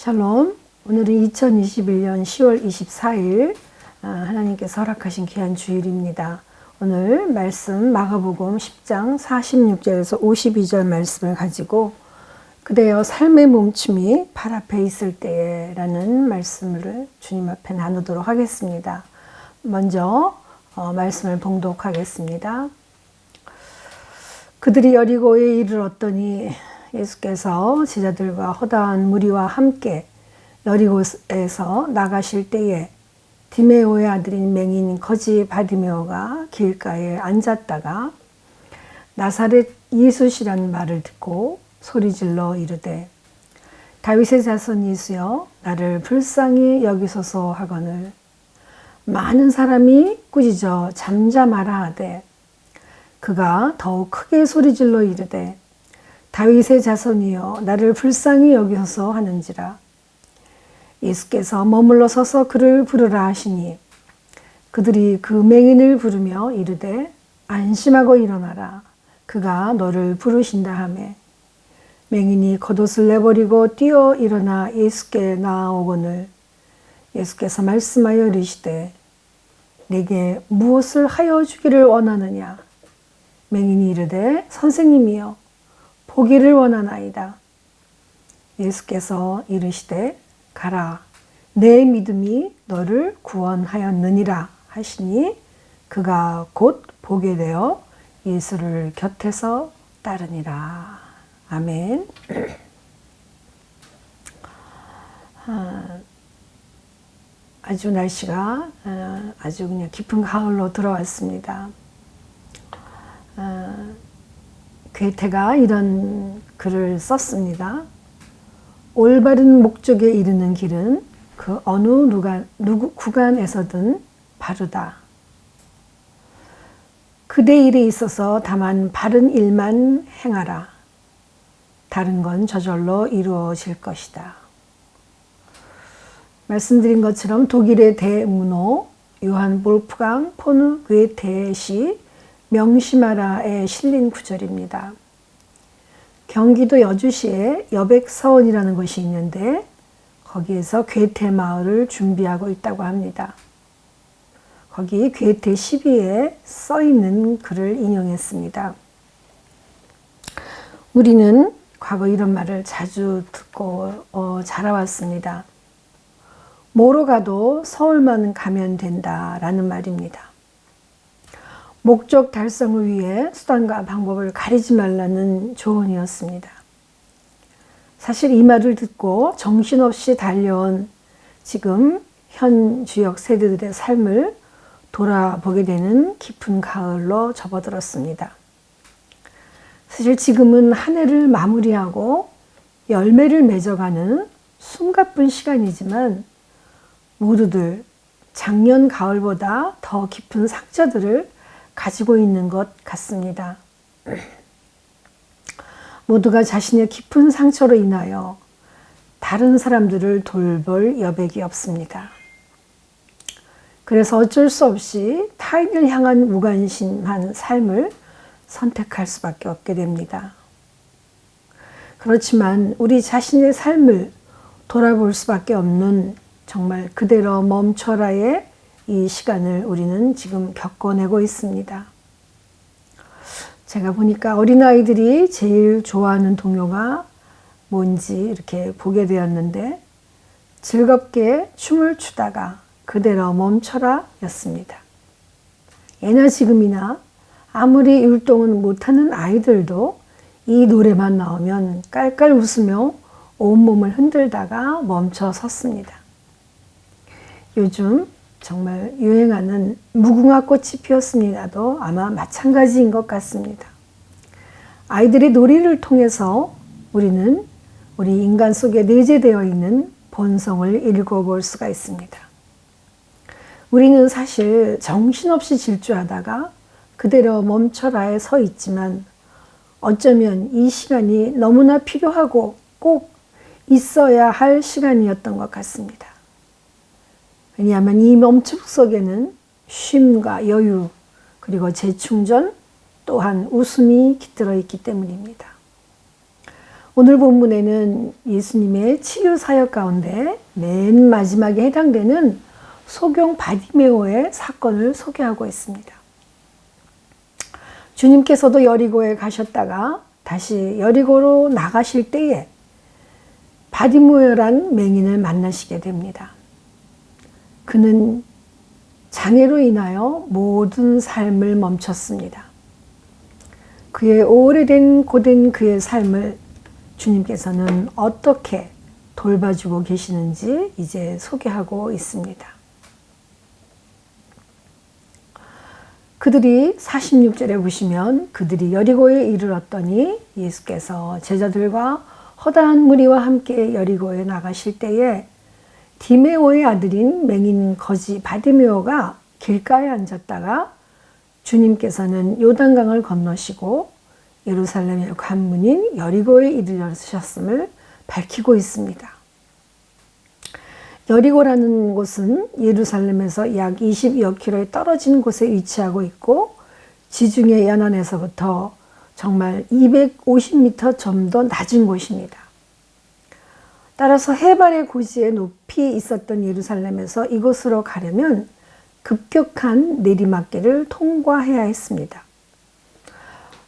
샬롬. 오늘은 2021년 10월 24일 하나님께서 허락하신 귀한 주일입니다. 오늘 말씀 마가복음 10장 46절에서 52절 말씀을 가지고 그대여 삶의 멈춤이 발 앞에 있을 때에 라는 말씀을 주님 앞에 나누도록 하겠습니다. 먼저 말씀을 봉독하겠습니다. 그들이 여리고에 이르렀더니 예수께서 제자들과 허다한 무리와 함께 여리고에서 나가실 때에 디메오의 아들인 맹인 거지 바디메오가 길가에 앉았다가 나사렛 예수시라는 말을 듣고 소리질러 이르되 다윗의 자손 예수여 나를 불쌍히 여기소서 하거늘 많은 사람이 꾸짖어 잠잠하라 하되 그가 더욱 크게 소리질러 이르되 다윗의 자손이여 나를 불쌍히 여기소서 하는지라. 예수께서 머물러 서서 그를 부르라 하시니 그들이 그 맹인을 부르며 이르되 안심하고 일어나라 그가 너를 부르신다 하매 맹인이 겉옷을 내버리고 뛰어 일어나 예수께 나아오거늘 예수께서 말씀하여 이르시되 내게 무엇을 하여 주기를 원하느냐. 맹인이 이르되 선생님이여 보기를 원하나이다. 예수께서 이르시되 가라 내 믿음이 너를 구원하였느니라 하시니 그가 곧 보게 되어 예수를 곁에서 따르니라. 아멘. 아주 날씨가 아주 그냥 깊은 가을로 들어왔습니다. 괴테가 이런 글을 썼습니다. 올바른 목적에 이르는 길은 그 어느 구간에서든 바르다. 그대 일에 있어서 다만 바른 일만 행하라. 다른 건 저절로 이루어질 것이다. 말씀드린 것처럼 독일의 대문호 요한 볼프강 폰 괴테의 시 명심하라에 실린 구절입니다. 경기도 여주시에 여백서원이라는 곳이 있는데 거기에서 괴테 마을을 준비하고 있다고 합니다. 거기 괴테 시비에 써 있는 글을 인용했습니다. 우리는 과거 이런 말을 자주 듣고 자라왔습니다. 뭐로 가도 서울만 가면 된다라는 말입니다. 목적 달성을 위해 수단과 방법을 가리지 말라는 조언이었습니다. 사실 이 말을 듣고 정신없이 달려온 지금 현 주역 세대들의 삶을 돌아보게 되는 깊은 가을로 접어들었습니다. 사실 지금은 한 해를 마무리하고 열매를 맺어가는 숨가쁜 시간이지만 모두들 작년 가을보다 더 깊은 상처들을 가지고 있는 것 같습니다. 모두가 자신의 깊은 상처로 인하여 다른 사람들을 돌볼 여백이 없습니다. 그래서 어쩔 수 없이 타인을 향한 무관심한 삶을 선택할 수밖에 없게 됩니다. 그렇지만 우리 자신의 삶을 돌아볼 수밖에 없는 정말 그대로 멈춰라의 이 시간을 우리는 지금 겪어내고 있습니다. 제가 보니까 어린아이들이 제일 좋아하는 동요가 뭔지 이렇게 보게 되었는데 즐겁게 춤을 추다가 그대로 멈춰라 였습니다. 예나 지금이나 아무리 율동은 못하는 아이들도 이 노래만 나오면 깔깔 웃으며 온몸을 흔들다가 멈춰 섰습니다. 요즘 정말 유행하는 무궁화 꽃이 피었습니다도 아마 마찬가지인 것 같습니다. 아이들의 놀이를 통해서 우리는 우리 인간 속에 내재되어 있는 본성을 읽어볼 수가 있습니다. 우리는 사실 정신없이 질주하다가 그대로 멈춰라에 서 있지만 어쩌면 이 시간이 너무나 필요하고 꼭 있어야 할 시간이었던 것 같습니다. 왜냐하면 이 멈춤 속에는 쉼과 여유 그리고 재충전 또한 웃음이 깃들어 있기 때문입니다. 오늘 본문에는 예수님의 치유 사역 가운데 맨 마지막에 해당되는 소경 바디메오의 사건을 소개하고 있습니다. 주님께서도 여리고에 가셨다가 다시 여리고로 나가실 때에 바디메오란 맹인을 만나시게 됩니다. 그는 장애로 인하여 모든 삶을 멈췄습니다. 그의 오래된 고된 그의 삶을 주님께서는 어떻게 돌봐주고 계시는지 이제 소개하고 있습니다. 그들이 46절에 보시면 그들이 여리고에 이르렀더니 예수께서 제자들과 허다한 무리와 함께 여리고에 나가실 때에 디메오의 아들인 맹인 거지 바디메오가 길가에 앉았다가 주님께서는 요단강을 건너시고 예루살렘의 관문인 여리고에 이르셨음을 밝히고 있습니다. 여리고라는 곳은 예루살렘에서 약 20여 킬로에 떨어진 곳에 위치하고 있고 지중해 연안에서부터 정말 250m 좀 더 낮은 곳입니다. 따라서 해발의 고지에 높이 있었던 예루살렘에서 이곳으로 가려면 급격한 내리막길을 통과해야 했습니다.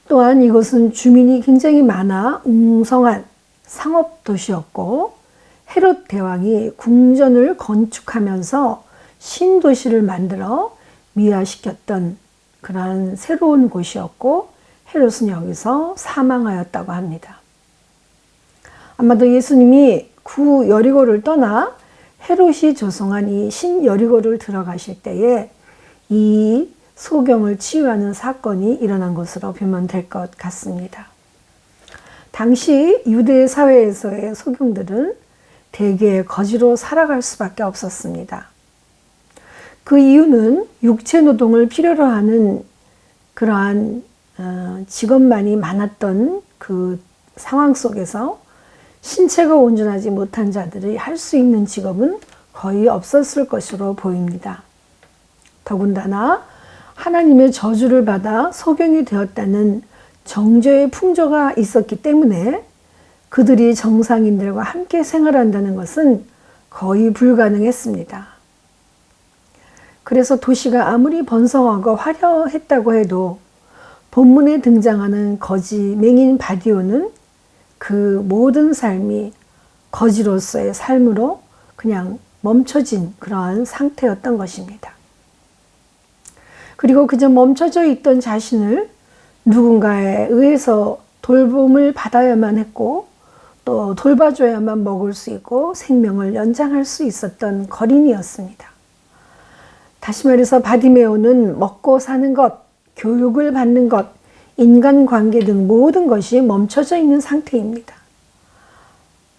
또한 이곳은 주민이 굉장히 많아 웅성한 상업도시였고 헤롯 대왕이 궁전을 건축하면서 신도시를 만들어 미화시켰던 그러한 새로운 곳이었고 헤롯은 여기서 사망하였다고 합니다. 아마도 예수님이 구 여리고를 떠나 헤롯이 조성한 이 신여리고를 들어가실 때에 이 소경을 치유하는 사건이 일어난 것으로 보면 될 것 같습니다. 당시 유대 사회에서의 소경들은 대개 거지로 살아갈 수밖에 없었습니다. 그 이유는 육체 노동을 필요로 하는 그러한 직업만이 많았던 그 상황 속에서 신체가 온전하지 못한 자들이 할 수 있는 직업은 거의 없었을 것으로 보입니다. 더군다나 하나님의 저주를 받아 소경이 되었다는 정죄의 풍조가 있었기 때문에 그들이 정상인들과 함께 생활한다는 것은 거의 불가능했습니다. 그래서 도시가 아무리 번성하고 화려했다고 해도 본문에 등장하는 거지 맹인 바디오는 그 모든 삶이 거지로서의 삶으로 그냥 멈춰진 그러한 상태였던 것입니다. 그리고 그저 멈춰져 있던 자신을 누군가에 의해서 돌봄을 받아야만 했고 또 돌봐줘야만 먹을 수 있고 생명을 연장할 수 있었던 거린이었습니다. 다시 말해서 바디메오는 먹고 사는 것, 교육을 받는 것, 인간관계 등 모든 것이 멈춰져 있는 상태입니다.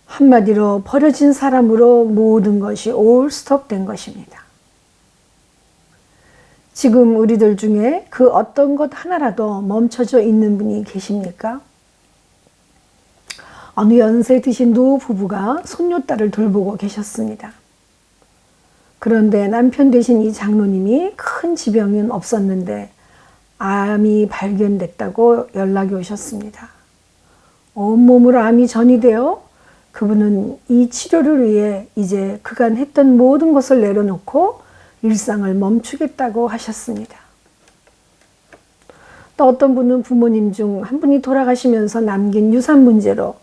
한마디로 버려진 사람으로 모든 것이 올 스톱된 것입니다. 지금 우리들 중에 그 어떤 것 하나라도 멈춰져 있는 분이 계십니까? 어느 연세 드신 노 부부가 손녀딸을 돌보고 계셨습니다. 그런데 남편 되신 이 장로님이 큰 지병은 없었는데 암이 발견됐다고 연락이 오셨습니다. 온몸으로 암이 전이되어 그분은 이 치료를 위해 이제 그간 했던 모든 것을 내려놓고 일상을 멈추겠다고 하셨습니다. 또 어떤 분은 부모님 중 한 분이 돌아가시면서 남긴 유산 문제로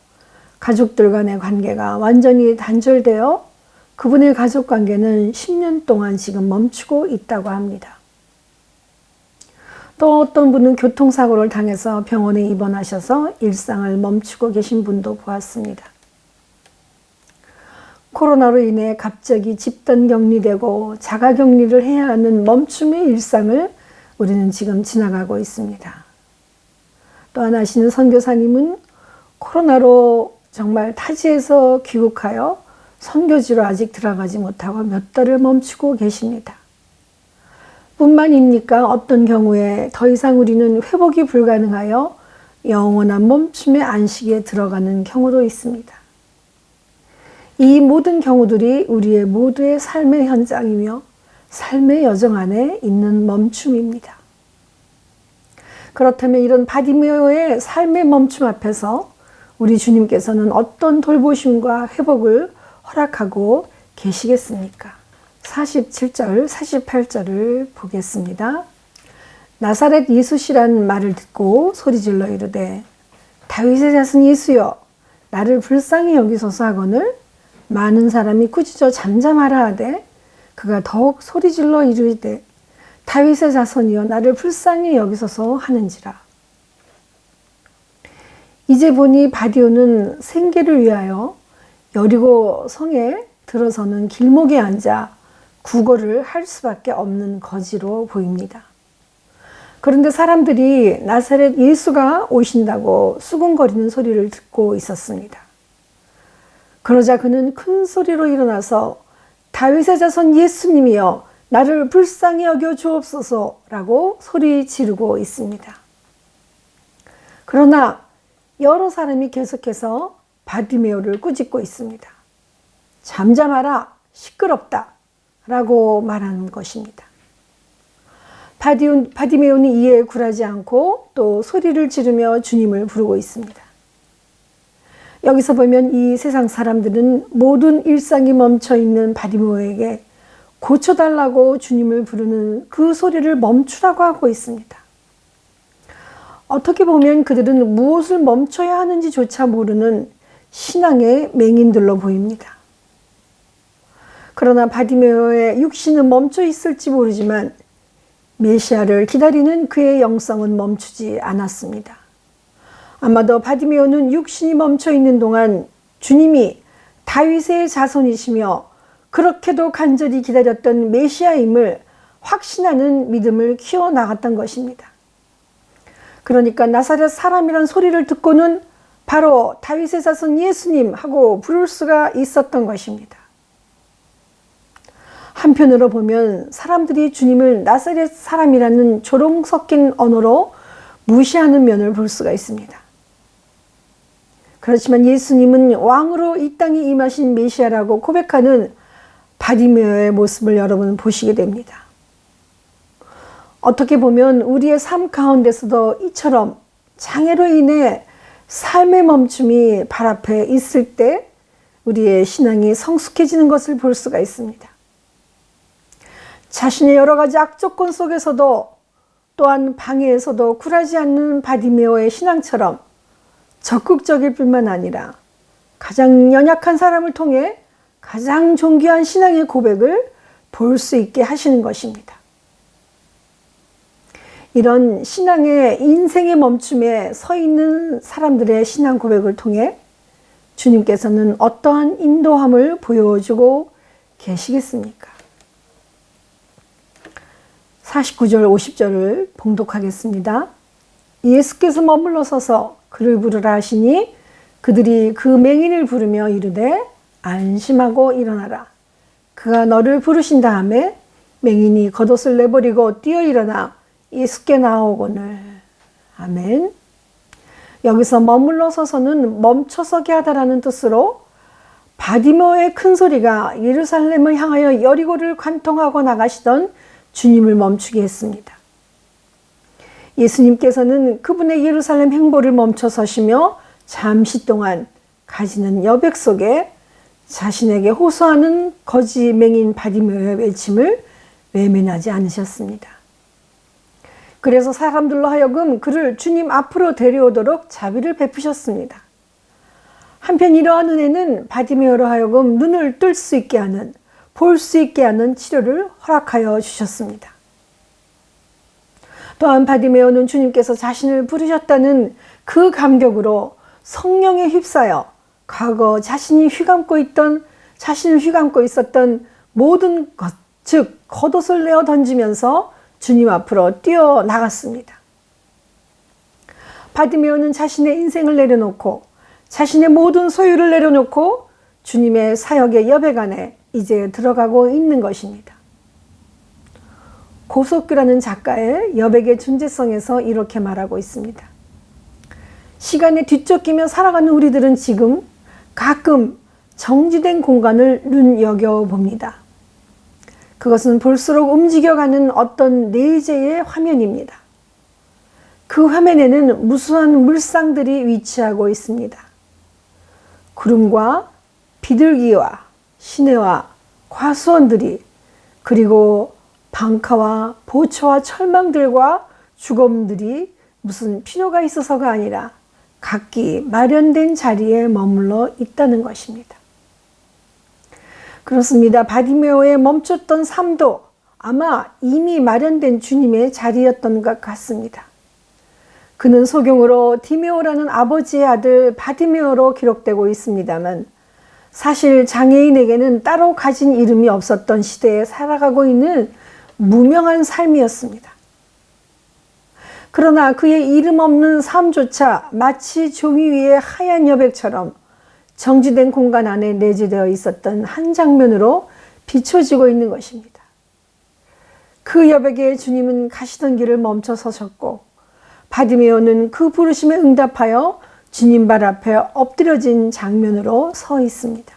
가족들 간의 관계가 완전히 단절되어 그분의 가족 관계는 10년 동안 지금 멈추고 있다고 합니다. 또 어떤 분은 교통사고를 당해서 병원에 입원하셔서 일상을 멈추고 계신 분도 보았습니다. 코로나로 인해 갑자기 집단 격리되고 자가 격리를 해야 하는 멈춤의 일상을 우리는 지금 지나가고 있습니다. 또한 아시는 선교사님은 코로나로 정말 타지에서 귀국하여 선교지로 아직 들어가지 못하고 몇 달을 멈추고 계십니다. 뿐만입니까? 어떤 경우에 더 이상 우리는 회복이 불가능하여 영원한 멈춤의 안식에 들어가는 경우도 있습니다. 이 모든 경우들이 우리의 모두의 삶의 현장이며 삶의 여정 안에 있는 멈춤입니다. 그렇다면 이런 바디메오의 삶의 멈춤 앞에서 우리 주님께서는 어떤 돌보심과 회복을 허락하고 계시겠습니까? 47절, 48절을 보겠습니다. 나사렛 예수시란 말을 듣고 소리질러 이르되 다윗의 자손 예수여 나를 불쌍히 여기소서 하거늘 많은 사람이 꾸짖어 잠잠하라 하되 그가 더욱 소리질러 이르되 다윗의 자손이여 나를 불쌍히 여기소서 하는지라. 이제 보니 바디오는 생계를 위하여 여리고 성에 들어서는 길목에 앉아 구걸을 할 수밖에 없는 거지로 보입니다. 그런데 사람들이 나사렛 예수가 오신다고 수군거리는 소리를 듣고 있었습니다. 그러자 그는 큰 소리로 일어나서 다윗의 자손 예수님이여 나를 불쌍히 여겨 주옵소서라고 소리 지르고 있습니다. 그러나 여러 사람이 계속해서 바디메오를 꾸짖고 있습니다. 잠잠하라, 시끄럽다 라고 말하는 것입니다. 바디메오는 이에 굴하지 않고 또 소리를 지르며 주님을 부르고 있습니다. 여기서 보면 이 세상 사람들은 모든 일상이 멈춰있는 바디메오에게 고쳐달라고 주님을 부르는 그 소리를 멈추라고 하고 있습니다. 어떻게 보면 그들은 무엇을 멈춰야 하는지조차 모르는 신앙의 맹인들로 보입니다. 그러나 바디메오의 육신은 멈춰 있을지 모르지만 메시아를 기다리는 그의 영성은 멈추지 않았습니다. 아마도 바디메오는 육신이 멈춰 있는 동안 주님이 다윗의 자손이시며 그렇게도 간절히 기다렸던 메시아임을 확신하는 믿음을 키워나갔던 것입니다. 그러니까 나사렛 사람이란 소리를 듣고는 바로 다윗의 자손 예수님 하고 부를 수가 있었던 것입니다. 한편으로 보면 사람들이 주님을 나사렛 사람이라는 조롱 섞인 언어로 무시하는 면을 볼 수가 있습니다. 그렇지만 예수님은 왕으로 이 땅에 임하신 메시아라고 고백하는 바디메오의 모습을 여러분 보시게 됩니다. 어떻게 보면 우리의 삶 가운데서도 이처럼 장애로 인해 삶의 멈춤이 발 앞에 있을 때 우리의 신앙이 성숙해지는 것을 볼 수가 있습니다. 자신의 여러 가지 악조건 속에서도 또한 방해에서도 굴하지 않는 바디메오의 신앙처럼 적극적일 뿐만 아니라 가장 연약한 사람을 통해 가장 존귀한 신앙의 고백을 볼 수 있게 하시는 것입니다. 이런 신앙의 인생의 멈춤에 서 있는 사람들의 신앙 고백을 통해 주님께서는 어떠한 인도함을 보여주고 계시겠습니까? 49절 50절을 봉독하겠습니다. 예수께서 머물러 서서 그를 부르라 하시니 그들이 그 맹인을 부르며 이르되 안심하고 일어나라. 그가 너를 부르신 다음에 맹인이 겉옷을 내버리고 뛰어 일어나 예수께 나오거늘. 아멘. 여기서 머물러 서서는 멈춰서게 하다라는 뜻으로 바디메오의 큰 소리가 예루살렘을 향하여 여리고를 관통하고 나가시던 주님을 멈추게 했습니다. 예수님께서는 그분의 예루살렘 행보를 멈춰 서시며 잠시 동안 가지는 여백 속에 자신에게 호소하는 거지 맹인 바디메오의 외침을 외면하지 않으셨습니다. 그래서 사람들로 하여금 그를 주님 앞으로 데려오도록 자비를 베푸셨습니다. 한편 이러한 은혜는 바디메오로 하여금 눈을 뜰 수 있게 하는, 볼 수 있게 하는 치료를 허락하여 주셨습니다. 또한 바디메오는 주님께서 자신을 부르셨다는 그 감격으로 성령에 휩싸여 과거 자신을 휘감고 있었던 모든 것, 즉 겉옷을 내어 던지면서 주님 앞으로 뛰어나갔습니다. 바디메오는 자신의 인생을 내려놓고 자신의 모든 소유를 내려놓고 주님의 사역의 여백 안에 이제 들어가고 있는 것입니다. 고석규라는 작가의 여백의 존재성에서 이렇게 말하고 있습니다. 시간에 뒤쫓기며 살아가는 우리들은 지금 가끔 정지된 공간을 눈여겨봅니다. 그것은 볼수록 움직여가는 어떤 내재의 화면입니다. 그 화면에는 무수한 물상들이 위치하고 있습니다. 구름과 비둘기와 시내와 과수원들이 그리고 방카와 보초와 철망들과 주검들이 무슨 필요가 있어서가 아니라 각기 마련된 자리에 머물러 있다는 것입니다. 그렇습니다. 바디메오의 멈췄던 삶도 아마 이미 마련된 주님의 자리였던 것 같습니다. 그는 소경으로 디메오라는 아버지의 아들 바디메오로 기록되고 있습니다만 사실 장애인에게는 따로 가진 이름이 없었던 시대에 살아가고 있는 무명한 삶이었습니다. 그러나 그의 이름 없는 삶조차 마치 종이 위의 하얀 여백처럼 정지된 공간 안에 내재되어 있었던 한 장면으로 비춰지고 있는 것입니다. 그 여백에 주님은 가시던 길을 멈춰 서셨고 바디메오는 그 부르심에 응답하여 주님 발 앞에 엎드려진 장면으로 서 있습니다.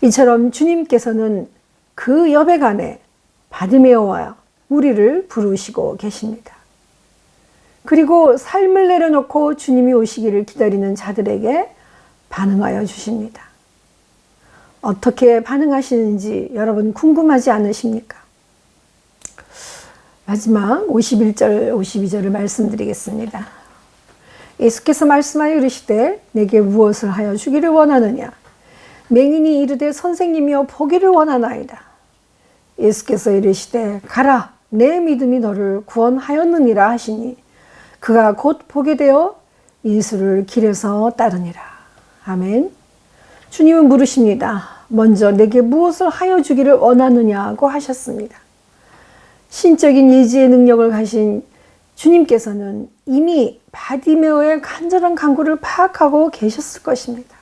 이처럼 주님께서는 그 여백 안에 바디메오와 우리를 부르시고 계십니다. 그리고 삶을 내려놓고 주님이 오시기를 기다리는 자들에게 반응하여 주십니다. 어떻게 반응하시는지 여러분 궁금하지 않으십니까? 마지막 51절, 52절을 말씀드리겠습니다. 예수께서 말씀하여 이르시되 내게 무엇을 하여 주기를 원하느냐? 맹인이 이르되 선생님이여 보기를 원하나이다. 예수께서 이르시되 가라 내 믿음이 너를 구원하였느니라 하시니 그가 곧 보게 되어 예수를 길에서 따르니라. 아멘. 주님은 물으십니다. 먼저 내게 무엇을 하여 주기를 원하느냐고 하셨습니다. 신적인 예지의 능력을 가신 주님께서는 이미 바디메오의 간절한 간구를 파악하고 계셨을 것입니다.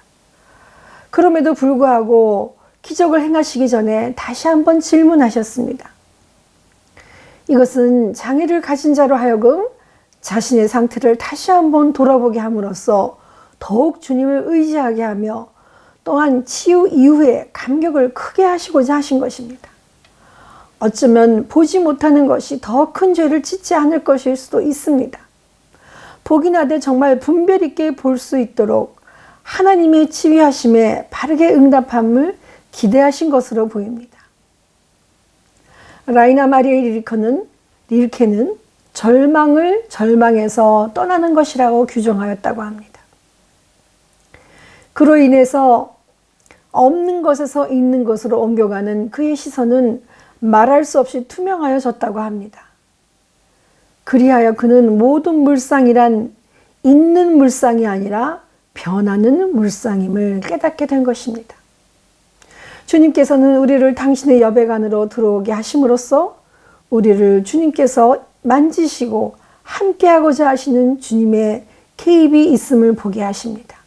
그럼에도 불구하고 기적을 행하시기 전에 다시 한번 질문하셨습니다. 이것은 장애를 가진 자로 하여금 자신의 상태를 다시 한번 돌아보게 함으로써 더욱 주님을 의지하게 하며 또한 치유 이후에 감격을 크게 하시고자 하신 것입니다. 어쩌면 보지 못하는 것이 더 큰 죄를 짓지 않을 것일 수도 있습니다. 복이나 되 정말 분별 있게 볼 수 있도록 하나님의 지휘하심에 바르게 응답함을 기대하신 것으로 보입니다. 라이나 마리아 릴케는 절망을 절망에서 떠나는 것이라고 규정하였다고 합니다. 그로 인해서 없는 것에서 있는 것으로 옮겨가는 그의 시선은 말할 수 없이 투명하여졌다고 합니다. 그리하여 그는 모든 물상이란 있는 물상이 아니라 변하는 물상임을 깨닫게 된 것입니다. 주님께서는 우리를 당신의 여백 안으로 들어오게 하심으로써 우리를 주님께서 만지시고 함께하고자 하시는 주님의 개입이 있음을 보게 하십니다.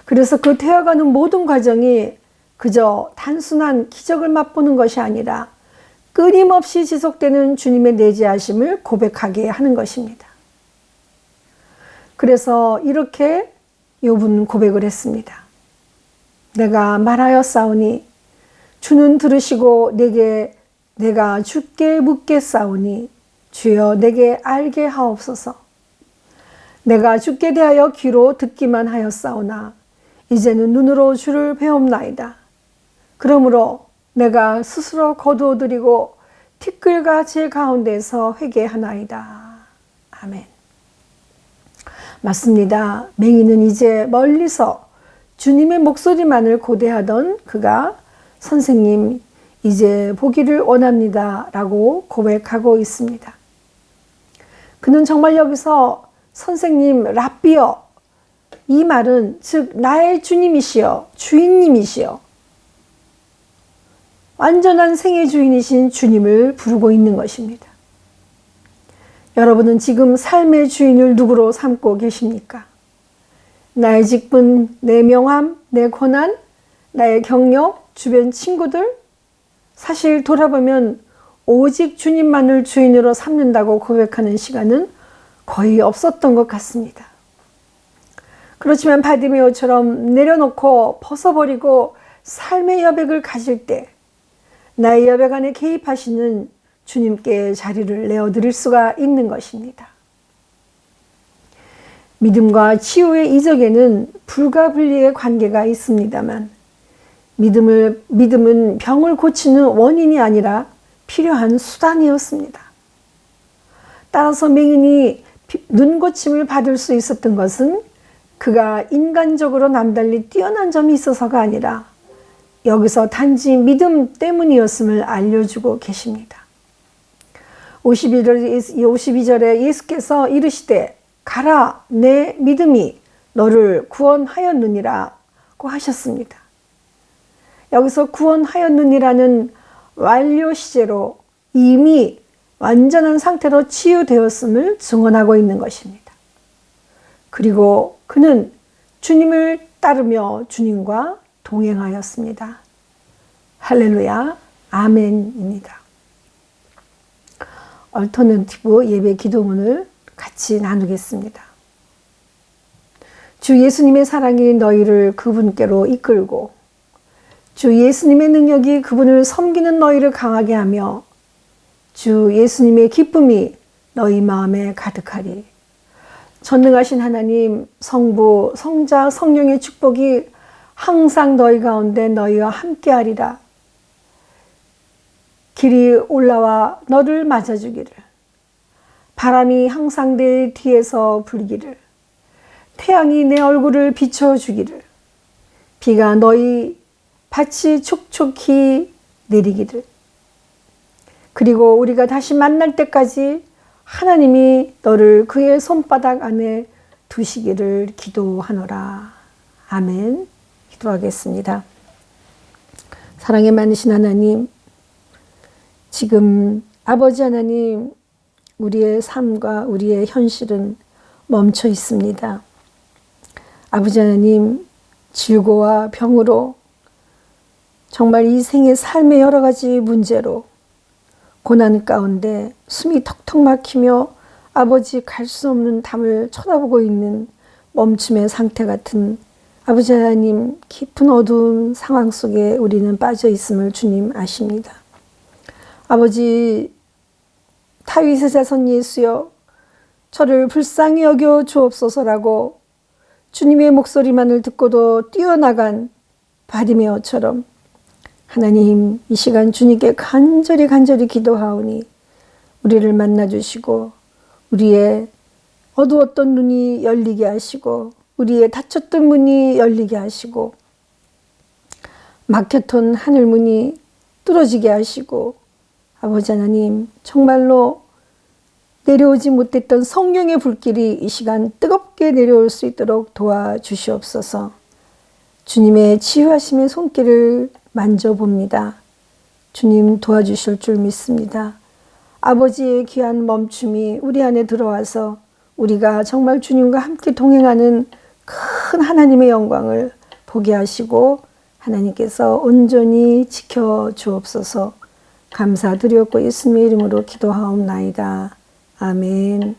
그래서 그 되어가는 모든 과정이 그저 단순한 기적을 맛보는 것이 아니라 끊임없이 지속되는 주님의 내재하심을 고백하게 하는 것입니다. 그래서 이렇게 욥은 고백을 했습니다. 내가 말하였사오니 주는 들으시고 내가 주께 묻겠사오니 주여 내게 알게 하옵소서. 내가 주께 대하여 귀로 듣기만 하였사오나 이제는 눈으로 주를 배옵나이다. 그러므로 내가 스스로 거두어드리고 티끌과 제 가운데서 회개하나이다. 아멘. 맞습니다. 맹인은 이제 멀리서 주님의 목소리만을 고대하던 그가 선생님 이제 보기를 원합니다 라고 고백하고 있습니다. 그는 정말 여기서 선생님 랍비여 이 말은 즉 나의 주님이시여 주인님이시여 완전한 생의 주인이신 주님을 부르고 있는 것입니다. 여러분은 지금 삶의 주인을 누구로 삼고 계십니까? 나의 직분, 내 명함, 내 권한, 나의 경력, 주변 친구들? 사실 돌아보면 오직 주님만을 주인으로 삼는다고 고백하는 시간은 거의 없었던 것 같습니다. 그렇지만 바디메오처럼 내려놓고 벗어버리고 삶의 여백을 가질 때 나의 여백 안에 개입하시는 주님께 자리를 내어드릴 수가 있는 것입니다. 믿음과 치유의 이적에는 불가분리의 관계가 있습니다만 믿음은 병을 고치는 원인이 아니라 필요한 수단이었습니다. 따라서 맹인이 눈 고침을 받을 수 있었던 것은 그가 인간적으로 남달리 뛰어난 점이 있어서가 아니라 여기서 단지 믿음 때문이었음을 알려주고 계십니다. 52절에 예수께서 이르시되 가라 내 믿음이 너를 구원하였느니라고 하셨습니다. 여기서 구원하였느니라는 완료 시제로 이미 완전한 상태로 치유되었음을 증언하고 있는 것입니다. 그리고 그는 주님을 따르며 주님과 동행하였습니다. 할렐루야, 아멘입니다. 얼터너티브 예배 기도문을 같이 나누겠습니다. 주 예수님의 사랑이 너희를 그분께로 이끌고 주 예수님의 능력이 그분을 섬기는 너희를 강하게 하며 주 예수님의 기쁨이 너희 마음에 가득하리. 전능하신 하나님, 성부, 성자, 성령의 축복이 항상 너희 가운데 너희와 함께하리라. 길이 올라와 너를 맞아주기를. 바람이 항상 내 뒤에서 불기를. 태양이 내 얼굴을 비춰주기를. 비가 너희 밭이 촉촉히 내리기를. 그리고 우리가 다시 만날 때까지 하나님이 너를 그의 손바닥 안에 두시기를 기도하노라. 아멘. 기도하겠습니다. 사랑에 많으신 하나님, 지금 아버지 하나님, 우리의 삶과 우리의 현실은 멈춰 있습니다. 아버지 하나님, 질고와 병으로 정말 이 생의 삶의 여러 가지 문제로 고난 가운데 숨이 턱턱 막히며 아버지 갈 수 없는 담을 쳐다보고 있는 멈춤의 상태 같은 아버지 하나님 깊은 어두운 상황 속에 우리는 빠져 있음을 주님 아십니다. 아버지 다윗의 자손 예수여 저를 불쌍히 여겨 주옵소서라고 주님의 목소리만을 듣고도 뛰어나간 바디메어처럼 하나님 이 시간 주님께 간절히 기도하오니 우리를 만나주시고 우리의 어두웠던 눈이 열리게 하시고 우리의 닫혔던 문이 열리게 하시고 막혔던 하늘문이 뚫어지게 하시고 아버지 하나님 정말로 내려오지 못했던 성령의 불길이 이 시간 뜨겁게 내려올 수 있도록 도와주시옵소서. 주님의 치유하심의 손길을 만져봅니다. 주님 도와주실 줄 믿습니다. 아버지의 귀한 멈춤이 우리 안에 들어와서 우리가 정말 주님과 함께 동행하는 큰 하나님의 영광을 보게 하시고 하나님께서 온전히 지켜 주옵소서. 감사드렸고 예수님의 이름으로 기도하옵나이다. 아멘.